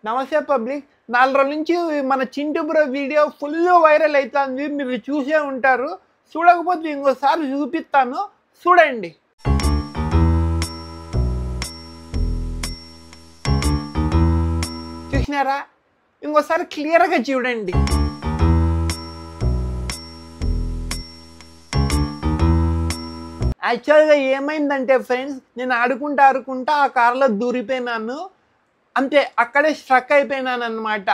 నమస్తే పబ్లిక్. 4 రోజుల నుంచి మన Chintu bro video full viral అవుతుంది. మీరు చూసే ఉంటారు. చూడకపోతే ఇంకోసారి చూపిస్తాను, చూడండి. చూసినారా? ఇంకోసారి క్లియర్గా చూడండి. యాక్చువల్గా ఏమైందంటే ఫ్రెండ్స్, నేను ఆడుకుంటా ఆ కార్లో దూరిపోయినాను. అంతే, అక్కడే స్ట్రక్ అయిపోయినాను అనమాట.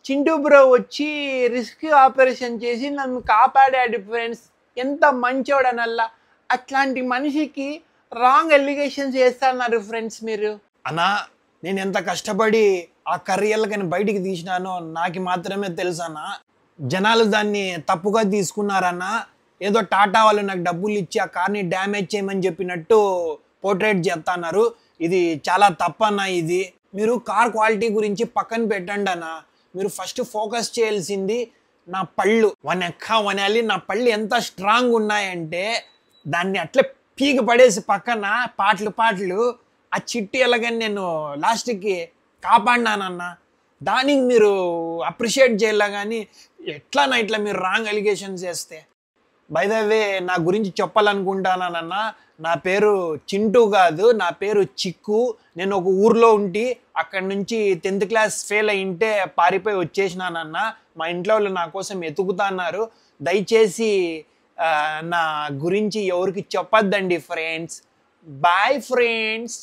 చింటూ బ్రో వచ్చి రెస్క్యూ ఆపరేషన్ చేసి నన్ను కాపాడాడు ఫ్రెండ్స్. ఎంత మంచోడనల్లా. అట్లాంటి మనిషికి రాంగ్ ఎలిగేషన్స్ చేస్తున్నారు ఫ్రెండ్స్ మీరు. అన్నా, నేను ఎంత కష్టపడి ఆ కర్రియలకని బయటికి తీసినానో నాకు మాత్రమే తెలుసన్నా. జనాలు దాన్ని తప్పుగా తీసుకున్నారన్నా. ఏదో టాటా వాళ్ళు నాకు డబ్బులు ఇచ్చి ఆ కార్ని డ్యామేజ్ చేయమని చెప్పినట్టు పోర్ట్రేట్ చేస్తున్నారు. ఇది చాలా తప్పన్నా. ఇది మీరు కార్ క్వాలిటీ గురించి పక్కన పెట్టండి అన్న. మీరు ఫస్ట్ ఫోకస్ చేయాల్సింది నా పళ్ళు. వనాలి. నా పళ్ళు ఎంత స్ట్రాంగ్ ఉన్నాయంటే దాన్ని అట్లే పీక పడేసి పక్కన పాటలు ఆ చిట్టి ఎలాగని నేను లాస్ట్కి కాపాడినానన్న. దానికి మీరు అప్రిషియేట్ చేయాల. కానీ ఎట్లానా ఇట్లా మీరు రాంగ్ అలిగేషన్స్ చేస్తే? బై ద వే, నా గురించి చెప్పాలనుకుంటానన్నా. నా పేరు చింటూ కాదు, నా పేరు చిక్కు. నేను ఒక ఊర్లో ఉండి అక్కడి నుంచి 10th క్లాస్ ఫెయిల్ అయింటే పారిపోయి వచ్చేసినానన్నా. మా ఇంట్లో వాళ్ళు నా కోసం ఎతుకుతున్నారు. దయచేసి నా గురించి ఎవరికి చెప్పొద్దండి ఫ్రెండ్స్. Bye friends.